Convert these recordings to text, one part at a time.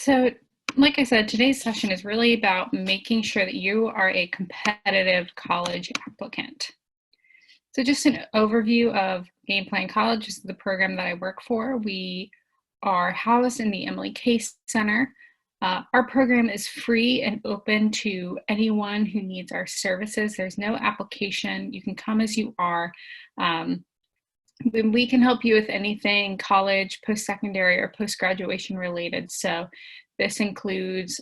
So, like I said, today's session is really about making sure that you are a competitive college applicant. So just an overview of Game Plan College. This is the program that I work for. We are housed in the Emily Case Center. Our program is free and open to anyone who needs our services. There's no application. You can come as you are. We can help you with anything college, post-secondary, or post-graduation related. So this includes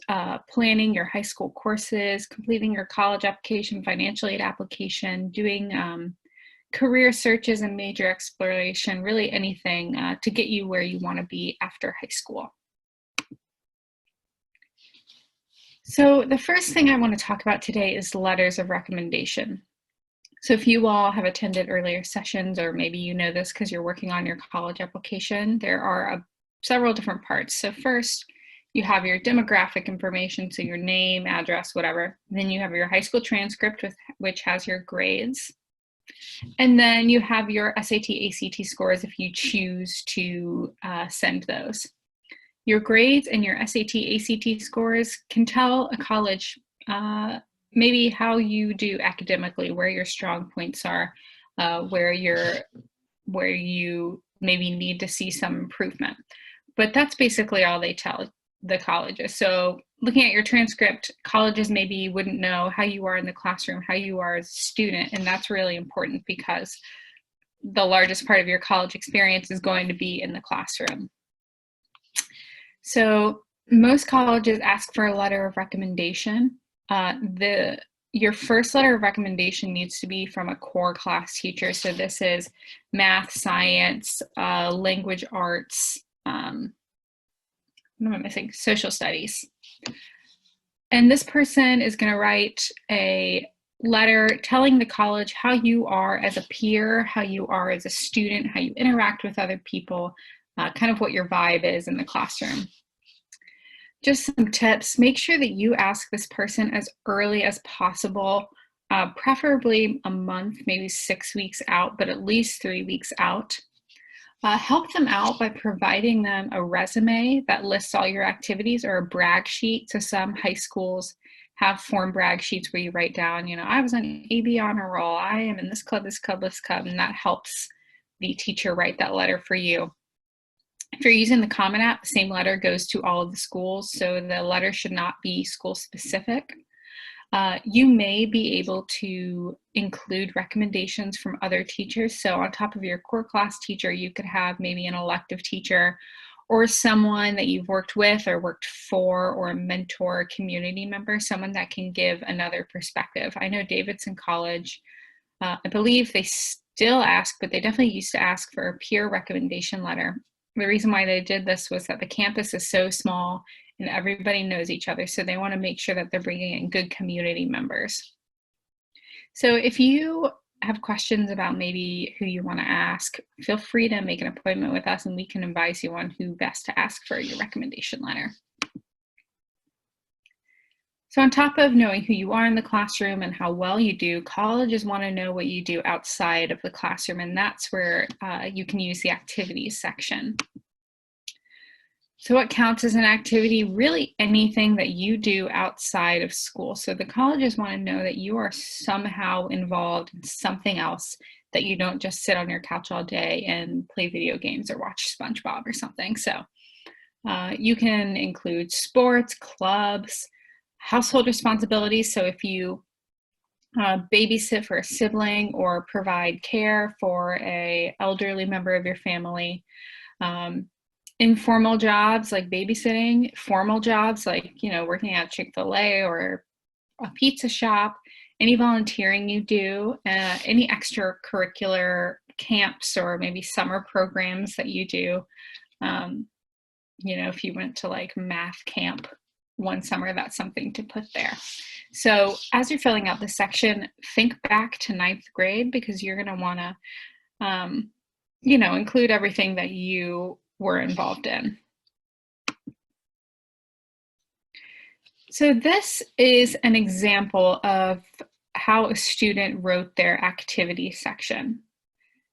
planning your high school courses, completing your college application, financial aid application, doing career searches and major exploration, really anything to get you where you want to be after high school. So the first thing I want to talk about today is letters of recommendation. So if you all have attended earlier sessions, or maybe you know this because you're working on your college application, there are several different parts. So first, you have your demographic information, so your name, address, whatever. Then you have your high school transcript, which has your grades. And then you have your SAT, ACT scores if you choose to send those. Your grades and your SAT, ACT scores can tell a college maybe how you do academically, where your strong points are, where you maybe need to see some improvement. But that's basically all they tell the colleges. So looking at your transcript, colleges maybe wouldn't know how you are in the classroom, how you are as a student, and that's really important because the largest part of your college experience is going to be in the classroom. So most colleges ask for a letter of recommendation. Your first letter of recommendation needs to be from a core class teacher. So this is math, science, language arts, what am I missing? Social studies. And this person is going to write a letter telling the college how you are as a peer, how you are as a student, how you interact with other people, kind of what your vibe is in the classroom. Just some tips. Make sure that you ask this person as early as possible, preferably a month, maybe 6 weeks out, but at least 3 weeks out. Help them out by providing them a resume that lists all your activities, or a brag sheet. So some high schools have form brag sheets where you write down, you know, I was on AB honor roll, I am in this club, this club, this club, and that helps the teacher write that letter for you. If you're using the Common App, the same letter goes to all of the schools, so the letter should not be school specific. You may be able to include recommendations from other teachers. So on top of your core class teacher, you could have maybe an elective teacher or someone that you've worked with or worked for, or a mentor, community member, someone that can give another perspective. I know Davidson College, I believe they still ask, but they definitely used to ask for a peer recommendation letter. The reason why they did this was that the campus is so small and everybody knows each other, so they want to make sure that they're bringing in good community members. So if you have questions about maybe who you want to ask, feel free to make an appointment with us and we can advise you on who best to ask for your recommendation letter. So on top of knowing who you are in the classroom and how well you do, colleges want to know what you do outside of the classroom, and that's where you can use the activities section. So what counts as an activity? Really anything that you do outside of school. So the colleges want to know that you are somehow involved in something else, that you don't just sit on your couch all day and play video games or watch SpongeBob or something. So you can include sports, clubs, household responsibilities. So if you babysit for a sibling or provide care for an elderly member of your family, informal jobs like babysitting, formal jobs like, you know, working at Chick-fil-A or a pizza shop, any volunteering you do, any extracurricular camps or maybe summer programs that you do. You know, if you went to like math camp one summer, that's something to put there. So as you're filling out this section, think back to 9th grade, because you're going to want to, you know, include everything that you were involved in. So this is an example of how a student wrote their activity section.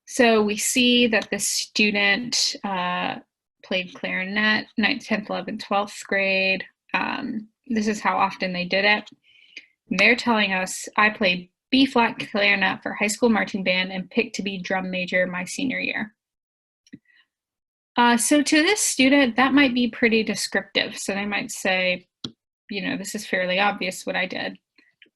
So we see that the student played clarinet, 9th, 10th, 11th, 12th grade. This is how often they did it. And they're telling us, I played B-flat clarinet for high school marching band and picked to be drum major my senior year. So to this student, that might be pretty descriptive. So they might say, you know, this is fairly obvious what I did.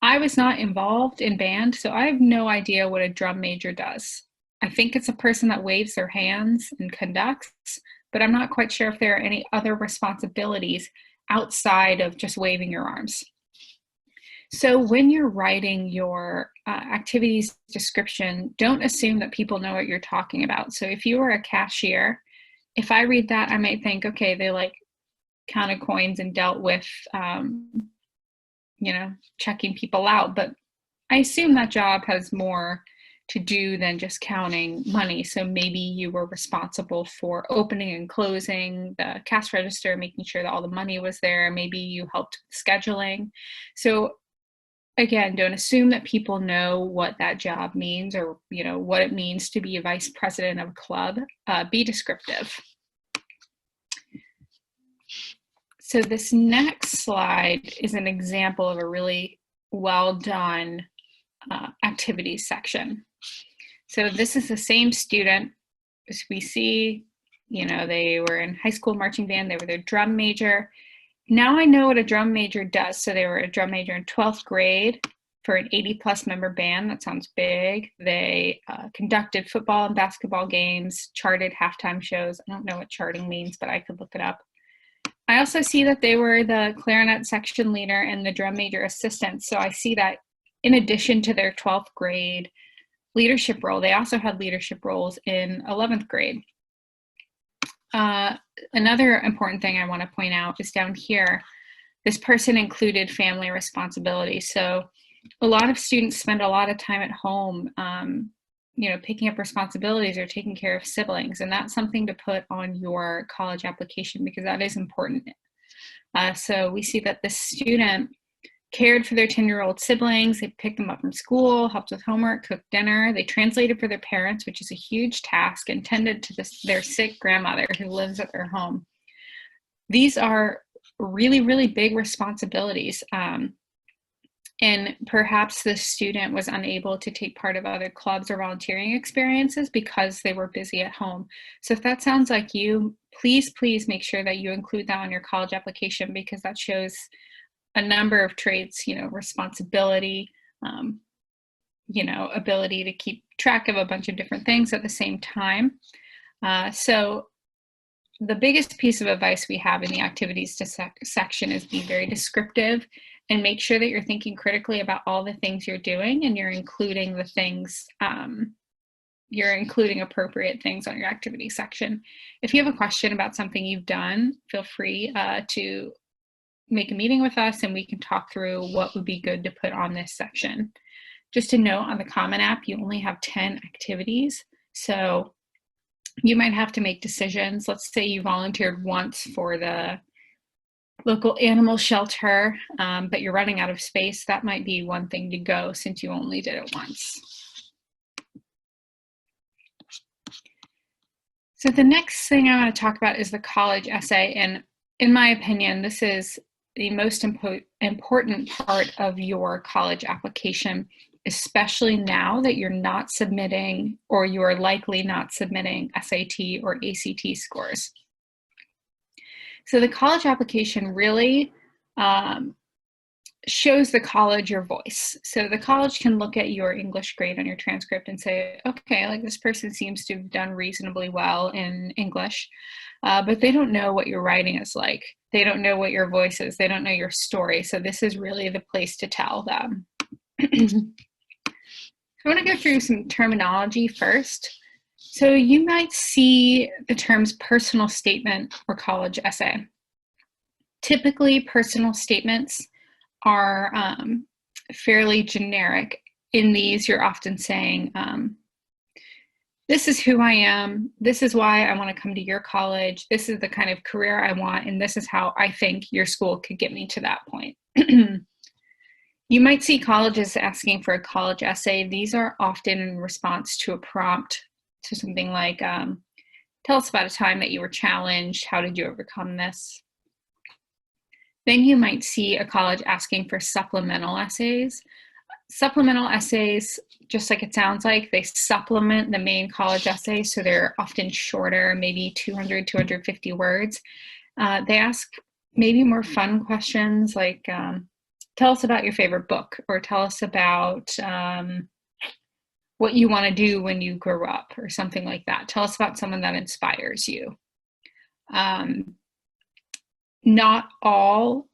I was not involved in band, so I have no idea what a drum major does. I think it's a person that waves their hands and conducts, but I'm not quite sure if there are any other responsibilities outside of just waving your arms. So when you're writing your activities description, don't assume that people know what you're talking about. So if you were a cashier, if I read that, I might think, okay, they like counted coins and dealt with, you know, checking people out. But I assume that job has more to do than just counting money. So maybe you were responsible for opening and closing the cash register, making sure that all the money was there. Maybe you helped with scheduling. So again, don't assume that people know what that job means or, you know, what it means to be a vice president of a club. Be descriptive. So this next slide is an example of a really well done activities section. So this is the same student as we see, you know, they were in high school marching band, they were their drum major. Now I know what a drum major does. So they were a drum major in 12th grade for an 80+ member band. That sounds big. They conducted football and basketball games, charted halftime shows. I don't know what charting means, but I could look it up. I also see that they were the clarinet section leader and the drum major assistant. So I see that in addition to their 12th grade leadership role, they also had leadership roles in 11th grade. Another important thing I want to point out is down here, this person included family responsibilities. So a lot of students spend a lot of time at home, you know, picking up responsibilities or taking care of siblings. And that's something to put on your college application because that is important. So we see that this student cared for their 10-year-old siblings. They picked them up from school, helped with homework, cooked dinner. They translated for their parents, which is a huge task, and tended to their sick grandmother who lives at their home. These are really, really big responsibilities. And perhaps the student was unable to take part of other clubs or volunteering experiences because they were busy at home. So if that sounds like you, please make sure that you include that on your college application because that shows a number of traits, you know, responsibility, you know, ability to keep track of a bunch of different things at the same time. So the biggest piece of advice we have in the activities section is be very descriptive and make sure that you're thinking critically about all the things you're doing and you're including the things, you're including appropriate things on your activity section. If you have a question about something you've done, feel free to make a meeting with us and we can talk through what would be good to put on this section. Just a note, on the Common App, you only have 10 activities. So you might have to make decisions. Let's say you volunteered once for the local animal shelter, but you're running out of space. That might be one thing to go since you only did it once. So the next thing I want to talk about is the college essay. And in my opinion, this is the most important part of your college application, especially now that you're not submitting or you're likely not submitting SAT or ACT scores. So the college application really shows the college your voice. So the college can look at your English grade on your transcript and say, okay, like this person seems to have done reasonably well in English, but they don't know what your writing is like. They don't know what your voice is. They don't know your story. So this is really the place to tell them. I want to go through some terminology first. So you might see the terms personal statement or college essay. Typically, personal statements are fairly generic. In these, you're often saying, this is who I am, this is why I want to come to your college, this is the kind of career I want, and this is how I think your school could get me to that point. You might see colleges asking for a college essay. These are often in response to a prompt, to something like, Tell us about a time that you were challenged. How did you overcome this? Then you might see a college asking for supplemental essays. Supplemental essays, just like it sounds like, they supplement the main college essay, so they're often shorter, maybe 200, 250 words. They ask maybe more fun questions like, tell us about your favorite book, or tell us about what you want to do when you grow up, or something like that. Tell us about someone that inspires you. Not all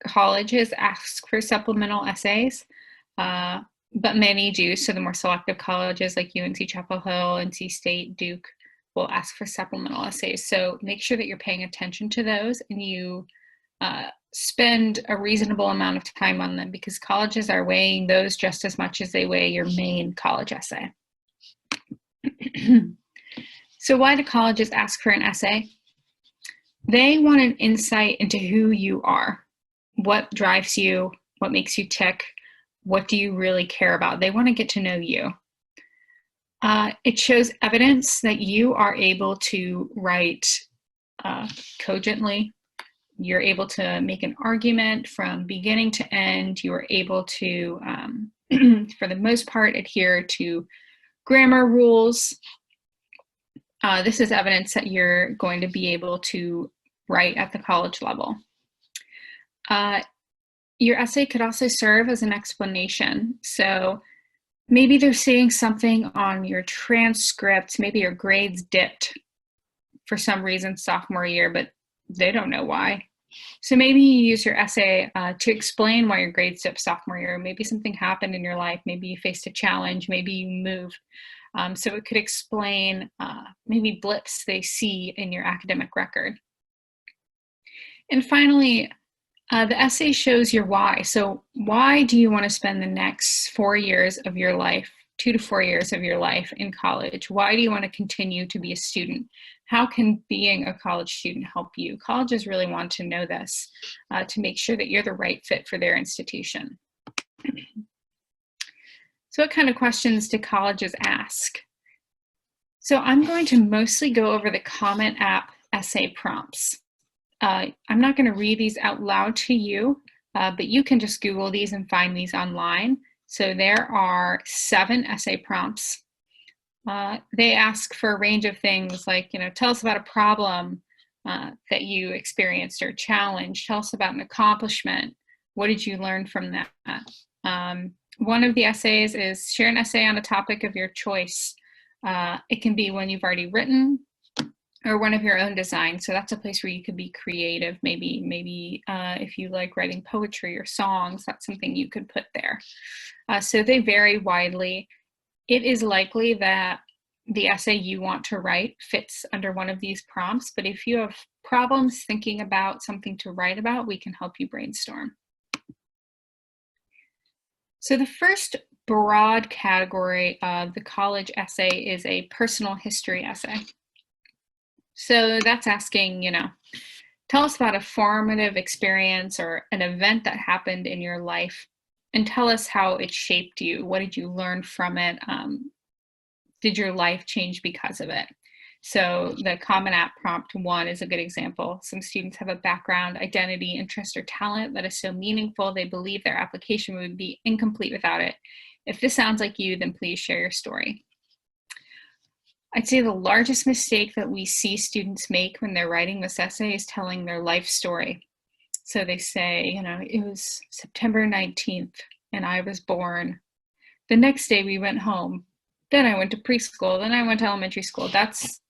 colleges ask for supplemental essays, but many do. So the more selective colleges like UNC Chapel Hill, NC State, Duke will ask for supplemental essays. So make sure that you're paying attention to those and you spend a reasonable amount of time on them, because colleges are weighing those just as much as they weigh your main college essay. So why do colleges ask for an essay? They want an insight into who you are, what drives you, what makes you tick, what do you really care about. They want to get to know you. It shows evidence that you are able to write cogently. You're able to make an argument from beginning to end. You are able to, for the most part, adhere to grammar rules. This is evidence that you're going to be able to write at the college level. Your essay could also serve as an explanation. So maybe they're seeing something on your transcript, maybe your grades dipped for some reason sophomore year, but they don't know why. So maybe you use your essay to explain why your grades dipped sophomore year. Maybe something happened in your life. Maybe you faced a challenge. Maybe you moved. So it could explain maybe blips they see in your academic record. And finally, the essay shows your why. So why do you want to spend the next 4 years of your life, 2 to 4 years of your life in college? Why do you want to continue to be a student? How can being a college student help you? Colleges really want to know this to make sure that you're the right fit for their institution. So what kind of questions do colleges ask? So I'm going to mostly go over the Comment App essay prompts. I'm not going to read these out loud to you, but you can just Google these and find these online. So there are 7 essay prompts. They ask for a range of things like, tell us about a problem that you experienced or challenge. Tell us about an accomplishment. What did you learn from that? One of the essays is share an essay on a topic of your choice. It can be one you've already written, or one of your own designs. So that's a place where you could be creative. Maybe if you like writing poetry or songs, that's something you could put there. So they vary widely. It is likely that the essay you want to write fits under one of these prompts, but if you have problems thinking about something to write about, we can help you brainstorm. So the first broad category of the college essay is a personal history essay. So that's asking, tell us about a formative experience or an event that happened in your life, and tell us how it shaped you. What did you learn from it? Did your life change because of it? So the Common App prompt 1 is a good example. Some students have a background, identity, interest, or talent that is so meaningful they believe their application would be incomplete without it. If this sounds like you, then please share your story. I'd say the largest mistake that we see students make when they're writing this essay is telling their life story. So they say, it was September 19th and I was born. The next day we went home. Then I went to preschool. Then I went to elementary school. That's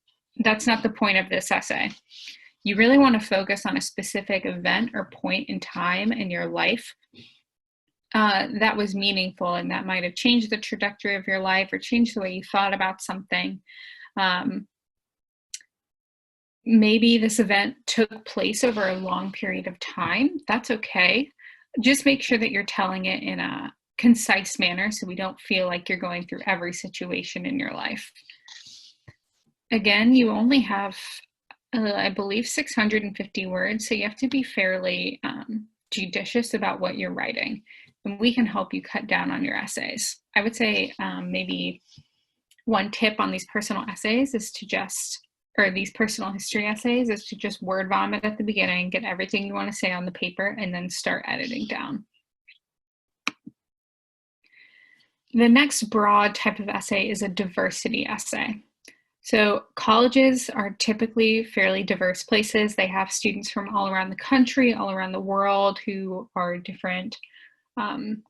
not the point of this essay. You really want to focus on a specific event or point in time in your life that was meaningful, and that might have changed the trajectory of your life or changed the way you thought about something. Maybe this event took place over a long period of time. That's okay. Just make sure that you're telling it in a concise manner so we don't feel like you're going through every situation in your life. Again, you only have, I believe, 650 words, so you have to be fairly judicious about what you're writing, and we can help you cut down on your essays. I would say maybe one tip on these personal essays is to just or these personal history essays is to just word vomit at the beginning, get everything you want to say on the paper, and then start editing down. The next broad type of essay is a diversity essay. So colleges are typically fairly diverse places. They have students from all around the country, all around the world, who are different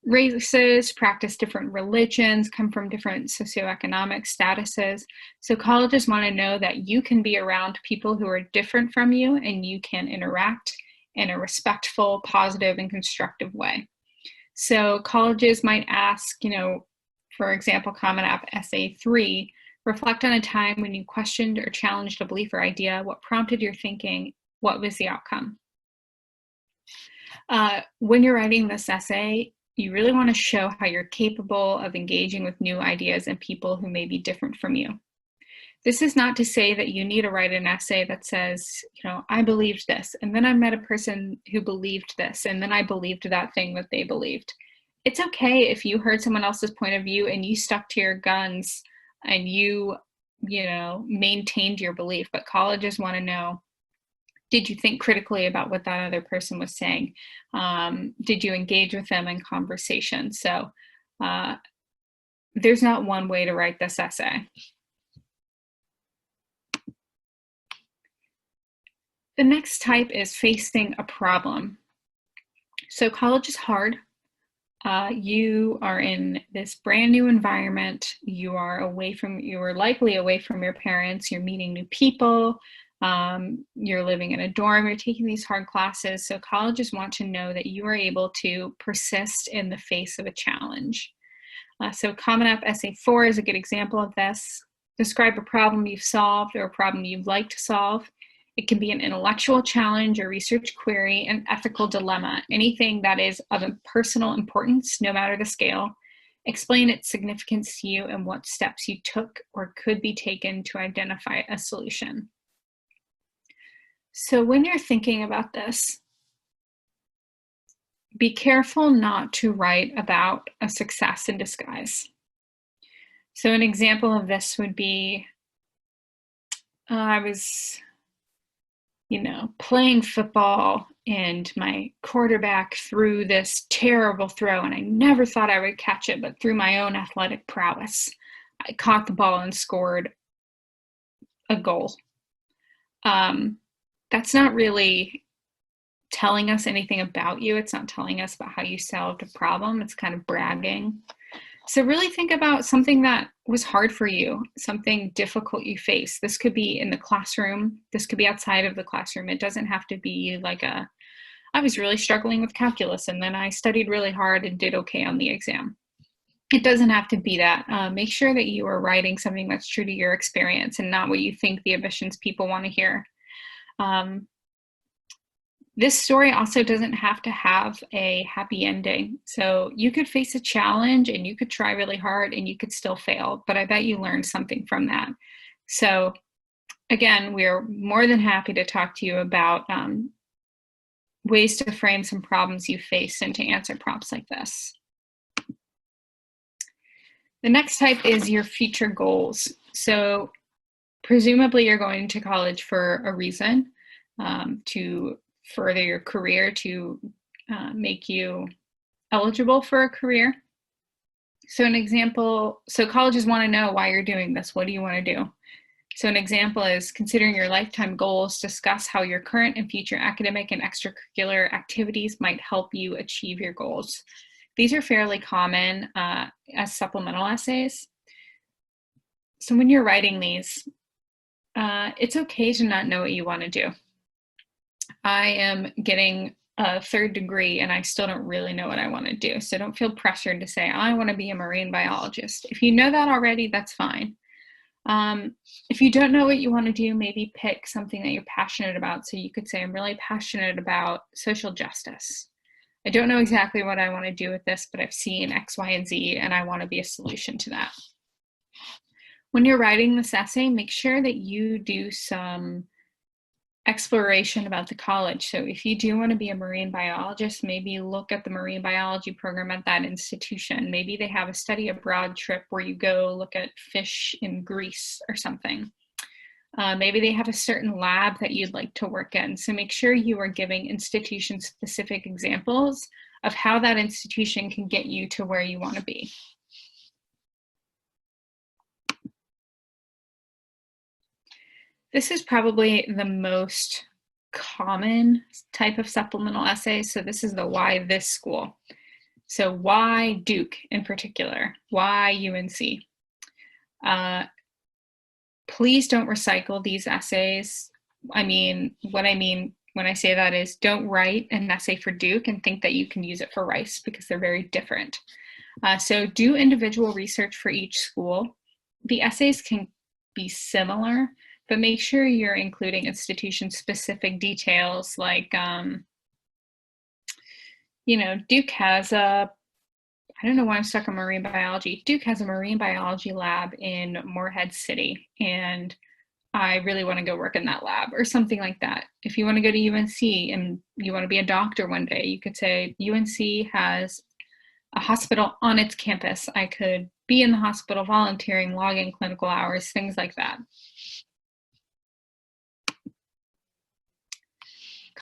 races, practice different religions, come from different socioeconomic statuses. So colleges want to know that you can be around people who are different from you and you can interact in a respectful, positive, and constructive way. So colleges might ask, for example, Common App Essay 3, reflect on a time when you questioned or challenged a belief or idea. What prompted your thinking? What was the outcome? When you're writing this essay, you really want to show how you're capable of engaging with new ideas and people who may be different from you. This is not to say that you need to write an essay that says, I believed this, and then I met a person who believed this, and then I believed that thing that they believed. It's okay if you heard someone else's point of view and you stuck to your guns and you maintained your belief, but colleges want to know, did you think critically about what that other person was saying? Did you engage with them in conversation? So there's not one way to write this essay. The next type is facing a problem. So college is hard. You are in this brand new environment. You are likely away from your parents. You're meeting new people. You're living in a dorm. You're taking these hard classes. So colleges want to know that you are able to persist in the face of a challenge. So Common App Essay 4 is a good example of this. Describe a problem you've solved or a problem you'd like to solve. It can be an intellectual challenge, a research query, an ethical dilemma, anything that is of a personal importance, no matter the scale. Explain its significance to you and what steps you took or could be taken to identify a solution. So when you're thinking about this, be careful not to write about a success in disguise. So an example of this would be, I was playing football and my quarterback threw this terrible throw and I never thought I would catch it, but through my own athletic prowess, I caught the ball and scored a goal. That's not really telling us anything about you. It's not telling us about how you solved a problem. It's kind of bragging. So really think about something that was hard for you, something difficult you faced. This could be in the classroom. This could be outside of the classroom. It doesn't have to be like I was really struggling with calculus and then I studied really hard and did okay on the exam. It doesn't have to be that. Make sure that you are writing something that's true to your experience and not what you think the admissions people want to hear. This story also doesn't have to have a happy ending. So you could face a challenge and you could try really hard and you could still fail, but I bet you learned something from that. So again, we're more than happy to talk to you about ways to frame some problems you faced and to answer prompts like this. The next type is your future goals. So presumably you're going to college for a reason, to further your career, to make you eligible for a career. So an example, so colleges want to know why you're doing this. What do you want to do? So an example is considering your lifetime goals, discuss how your current and future academic and extracurricular activities might help you achieve your goals. These are fairly common as supplemental essays. So when you're writing these, it's okay to not know what you want to do. I am getting a third degree and I still don't really know what I want to do. So don't feel pressured to say, I want to be a marine biologist. If you know that already, that's fine. If you don't know what you want to do, maybe pick something that you're passionate about. So you could say, I'm really passionate about social justice. I don't know exactly what I want to do with this, but I've seen X, Y, and Z, and I want to be a solution to that. When you're writing this essay, make sure that you do some exploration about the college. So if you do want to be a marine biologist, maybe look at the marine biology program at that institution. Maybe they have a study abroad trip where you go look at fish in Greece or something. Maybe they have a certain lab that you'd like to work in. So make sure you are giving institution-specific examples of how that institution can get you to where you want to be. This is probably the most common type of supplemental essay. So this is the why this school. So why Duke in particular? Why UNC? Please don't recycle these essays. What I mean when I say that is don't write an essay for Duke and think that you can use it for Rice, because they're very different. So do individual research for each school. The essays can be similar, but make sure you're including institution-specific details like, Duke has I don't know why I'm stuck on marine biology. Duke has a marine biology lab in Morehead City, and I really want to go work in that lab, or something like that. If you want to go to UNC and you want to be a doctor one day, you could say UNC has a hospital on its campus. I could be in the hospital volunteering, logging clinical hours, things like that.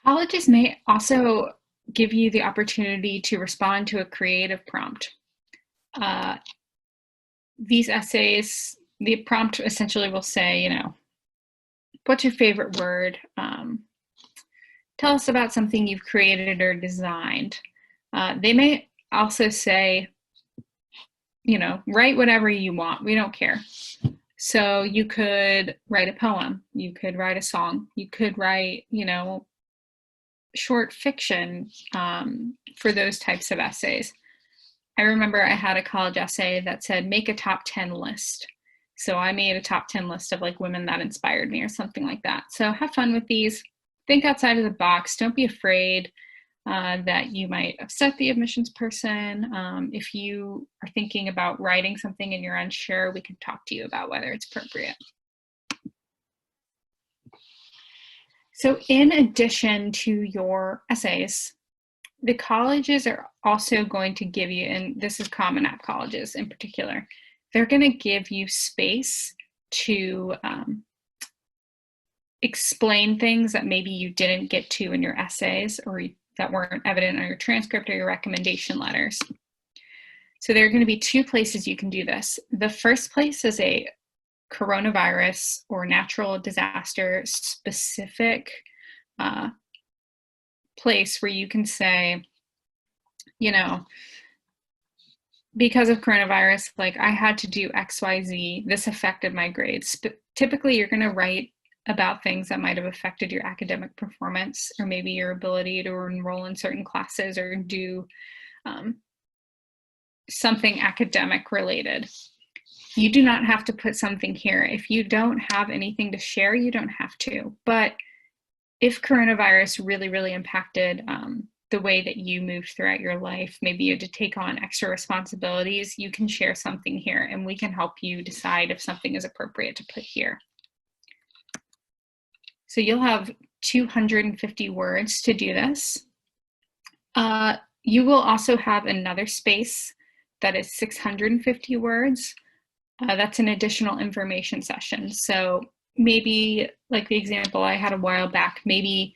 Colleges may also give you the opportunity to respond to a creative prompt. These essays, the prompt essentially will say, what's your favorite word? Tell us about something you've created or designed. They may also say, write whatever you want. We don't care. So you could write a poem. You could write a song. You could write, short fiction for those types of essays. I remember I had a college essay that said, make a top 10 list. So I made a top 10 list of like women that inspired me or something like that. So have fun with these. Think outside of the box. Don't be afraid that you might upset the admissions person. If you are thinking about writing something and you're unsure, we can talk to you about whether it's appropriate. So in addition to your essays, the colleges are also going to give you, and this is common at colleges in particular, they're going to give you space to explain things that maybe you didn't get to in your essays or that weren't evident on your transcript or your recommendation letters. So there are going to be two places you can do this. The first place is a coronavirus or natural disaster specific place where you can say, because of coronavirus, like I had to do XYZ, this affected my grades. But typically you're going to write about things that might have affected your academic performance, or maybe your ability to enroll in certain classes or do something academic related. You do not have to put something here. If you don't have anything to share, you don't have to. But if coronavirus really, really impacted the way that you moved throughout your life, maybe you had to take on extra responsibilities, you can share something here and we can help you decide if something is appropriate to put here. So you'll have 250 words to do this. You will also have another space that is 650 words. That's an additional information session. So maybe like the example I had a while back, maybe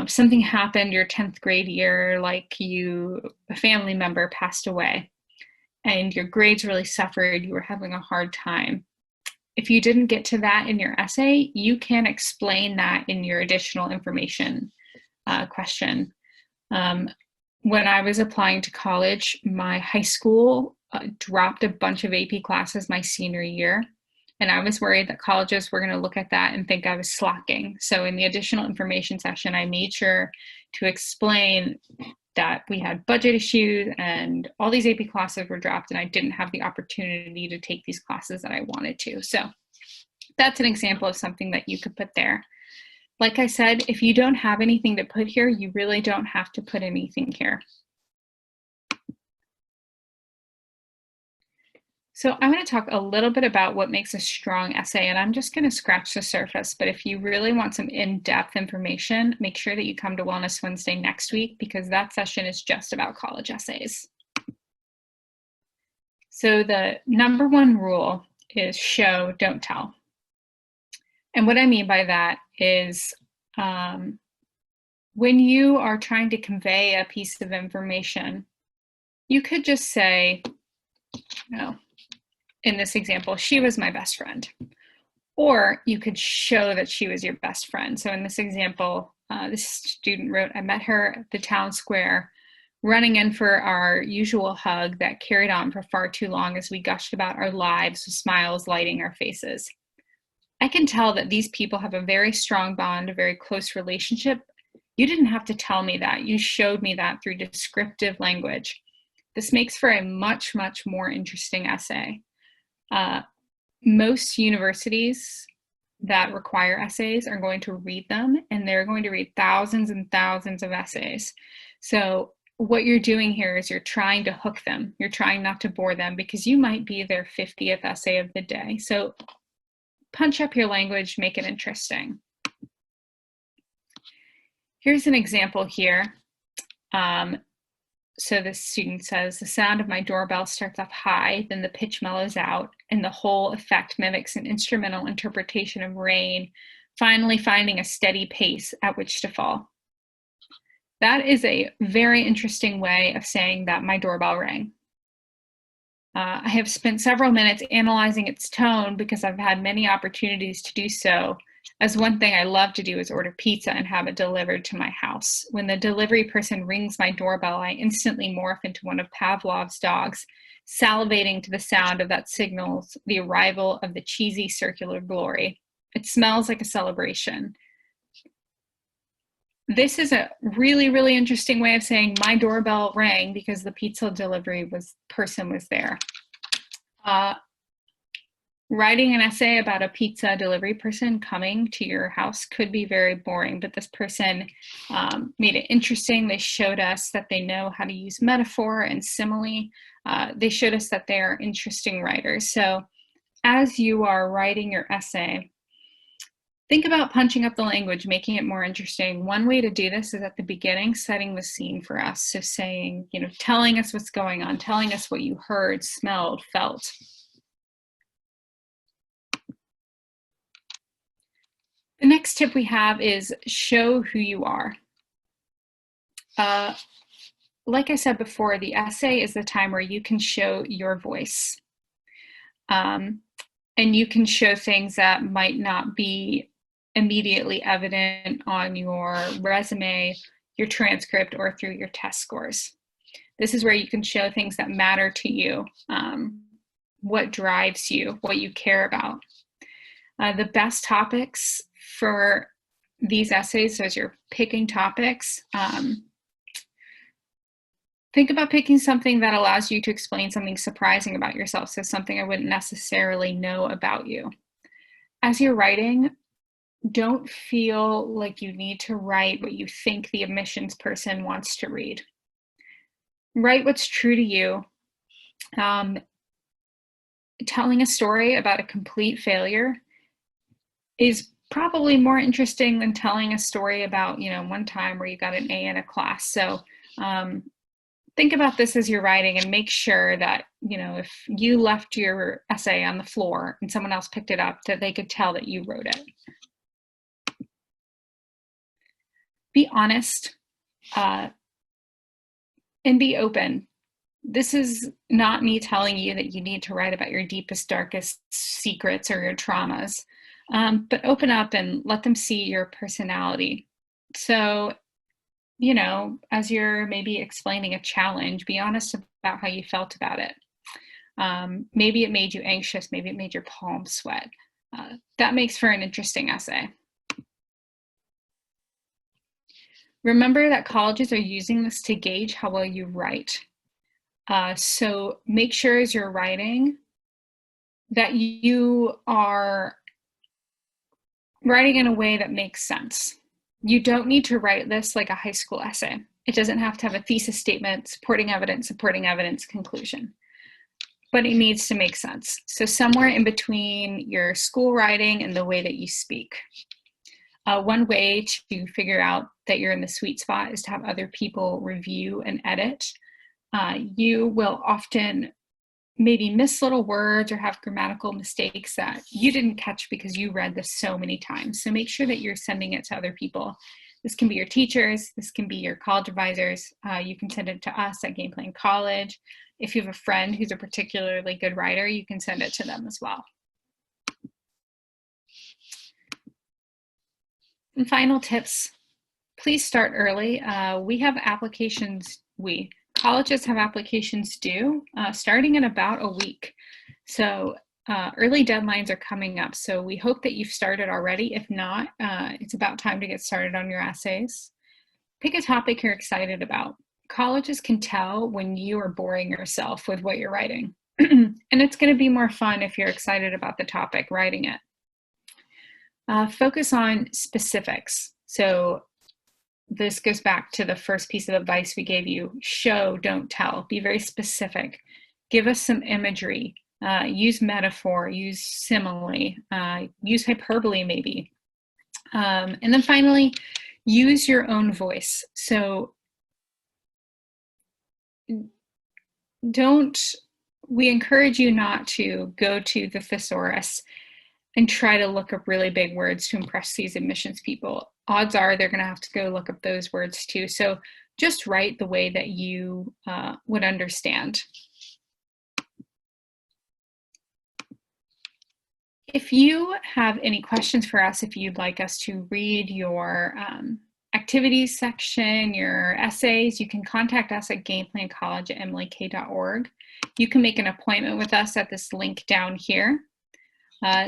something happened your 10th grade year, like a family member passed away and your grades really suffered, you were having a hard time. If you didn't get to that in your essay, you can explain that in your additional information question. When I was applying to college, my high school dropped a bunch of AP classes my senior year. And I was worried that colleges were going to look at that and think I was slacking. So in the additional information session, I made sure to explain that we had budget issues and all these AP classes were dropped and I didn't have the opportunity to take these classes that I wanted to. So that's an example of something that you could put there. Like I said, if you don't have anything to put here, you really don't have to put anything here. So I'm going to talk a little bit about what makes a strong essay, and I'm just going to scratch the surface, but if you really want some in-depth information, make sure that you come to Wellness Wednesday next week because that session is just about college essays. So the number one rule is show, don't tell. And what I mean by that is when you are trying to convey a piece of information, you could just say, in this example, she was my best friend. Or you could show that she was your best friend. So in this example, this student wrote, I met her at the town square, running in for our usual hug that carried on for far too long as we gushed about our lives with smiles lighting our faces. I can tell that these people have a very strong bond, a very close relationship. You didn't have to tell me that. You showed me that through descriptive language. This makes for a much, much more interesting essay. Most universities that require essays are going to read them, and they're going to read thousands and thousands of essays. So what you're doing here is you're trying to hook them. You're trying not to bore them because you might be their 50th essay of the day. So punch up your language, make it interesting. Here's an example here. So the student says, the sound of my doorbell starts off high, then the pitch mellows out, and the whole effect mimics an instrumental interpretation of rain, finally finding a steady pace at which to fall. That is a very interesting way of saying that my doorbell rang. I have spent several minutes analyzing its tone because I've had many opportunities to do so, as one thing I love to do is order pizza and have it delivered to my house. When the delivery person rings my doorbell, I instantly morph into one of Pavlov's dogs, salivating to the sound of that signals the arrival of the cheesy circular glory. It smells like a celebration. This is a really, really interesting way of saying my doorbell rang because the pizza delivery person was there. Writing an essay about a pizza delivery person coming to your house could be very boring, but this person made it interesting. They showed us that they know how to use metaphor and simile. They showed us that they are interesting writers. So as you are writing your essay, think about punching up the language, making it more interesting. One way to do this is at the beginning, setting the scene for us. So saying, telling us what's going on, telling us what you heard, smelled, felt. The next tip we have is show who you are. Like I said before, the essay is the time where you can show your voice. And you can show things that might not be immediately evident on your resume, your transcript, or through your test scores. This is where you can show things that matter to you, what drives you, what you care about. The best topics for these essays, so as you're picking topics, think about picking something that allows you to explain something surprising about yourself, so something I wouldn't necessarily know about you. As you're writing, don't feel like you need to write what you think the admissions person wants to read. Write what's true to you. Telling a story about a complete failure is probably more interesting than telling a story about, one time where you got an A in a class. So think about this as you're writing and make sure that, if you left your essay on the floor and someone else picked it up, that they could tell that you wrote it. Be honest and be open. This is not me telling you that you need to write about your deepest, darkest secrets or your traumas. But open up and let them see your personality. So, as you're maybe explaining a challenge, be honest about how you felt about it. Maybe it made you anxious, maybe it made your palms sweat. That makes for an interesting essay. Remember that colleges are using this to gauge how well you write. So make sure as you're writing that you are writing in a way that makes sense. You don't need to write this like a high school essay. It doesn't have to have a thesis statement, supporting evidence, conclusion. But it needs to make sense. So somewhere in between your school writing and the way that you speak. One way to figure out that you're in the sweet spot is to have other people review and edit. You will often maybe miss little words or have grammatical mistakes that you didn't catch because you read this so many times. So make sure that you're sending it to other people. This can be your teachers, this can be your college advisors. You can send it to us at Game Plan College. If you have a friend who's a particularly good writer, you can send it to them as well. And final tips, please start early. Colleges have applications due starting in about a week. So early deadlines are coming up. So we hope that you've started already. If not, it's about time to get started on your essays. Pick a topic you're excited about. Colleges can tell when you are boring yourself with what you're writing. And it's going to be more fun if you're excited about the topic, writing it. Focus on specifics. So this goes back to the first piece of advice we gave you. Show, don't tell. Be very specific. Give us some imagery. Use metaphor, use simile, use hyperbole maybe. And then finally, use your own voice. So we encourage you not to go to the thesaurus and try to look up really big words to impress these admissions people. Odds are they're going to have to go look up those words too. So just write the way that you would understand. If you have any questions for us, if you'd like us to read your activities section, your essays, you can contact us at gameplancollege@emilyak.org. You can make an appointment with us at this link down here.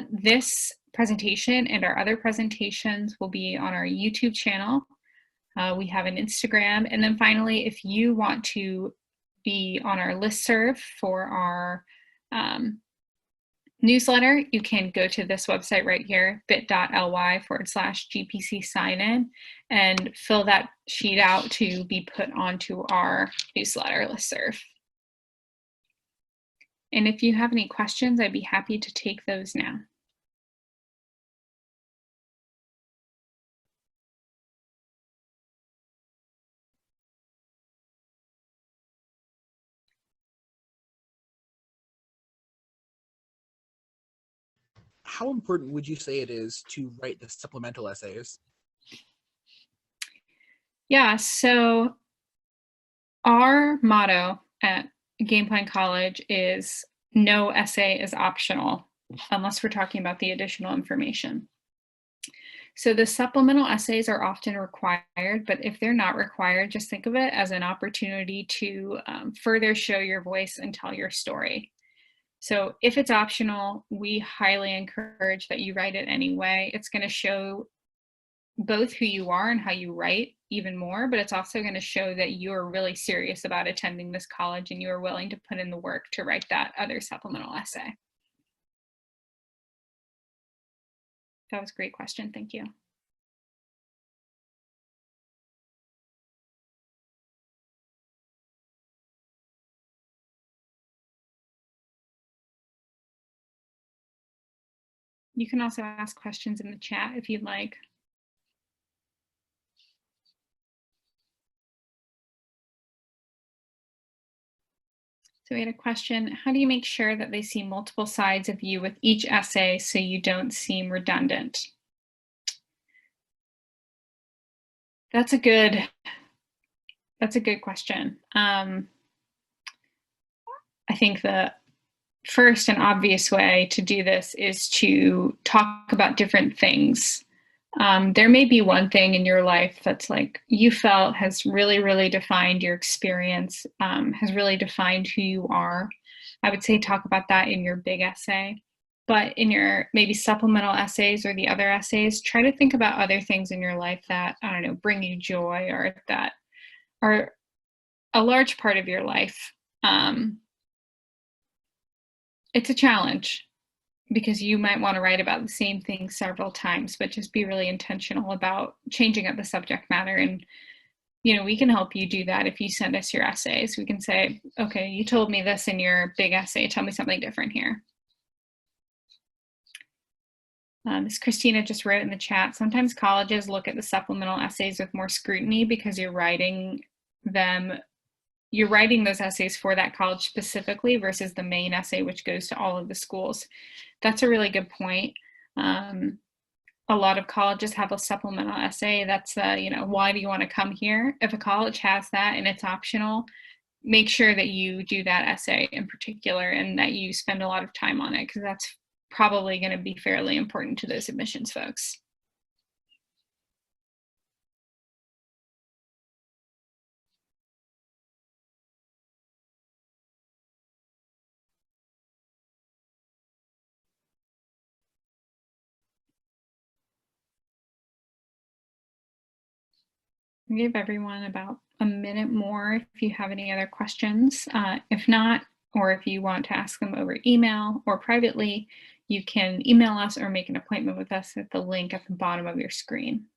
This presentation and our other presentations will be on our YouTube channel. We have an Instagram. And then finally, if you want to be on our listserv for our newsletter, you can go to this website right here, bit.ly/GPC sign-in, and fill that sheet out to be put onto our newsletter listserv. And if you have any questions, I'd be happy to take those now. How important would you say it is to write the supplemental essays? Yeah, so our motto at Game Plan College is no essay is optional, unless we're talking about the additional information. So the supplemental essays are often required, but if they're not required, just think of it as an opportunity to further show your voice and tell your story. So if it's optional, we highly encourage that you write it anyway. It's going to show both who you are and how you write even more, but it's also going to show that you are really serious about attending this college and you are willing to put in the work to write that other supplemental essay. That was a great question. Thank you. You can also ask questions in the chat if you'd like. So we had a question, how do you make sure that they see multiple sides of you with each essay so you don't seem redundant? That's a good question. I think the first and obvious way to do this is to talk about different things. There may be one thing in your life that's like you felt has really, really defined your experience, has really defined who you are. I would say talk about that in your big essay. But in your maybe supplemental essays or the other essays, try to think about other things in your life that, I don't know, bring you joy or that are a large part of your life. It's a challenge because you might want to write about the same thing several times, but just be really intentional about changing up the subject matter. And, you know, we can help you do that if you send us your essays. We can say, okay, you told me this in your big essay. Tell me something different here. As Christina just wrote in the chat, sometimes colleges look at the supplemental essays with more scrutiny because you're writing them you're writing those essays for that college specifically versus the main essay, which goes to all of the schools. That's a really good point. A lot of colleges have a supplemental essay that's, why do you want to come here? If a college has that and it's optional, make sure that you do that essay in particular and that you spend a lot of time on it, because that's probably going to be fairly important to those admissions folks. Give everyone about a minute more if you have any other questions. If not, or if you want to ask them over email or privately, you can email us or make an appointment with us at the link at the bottom of your screen.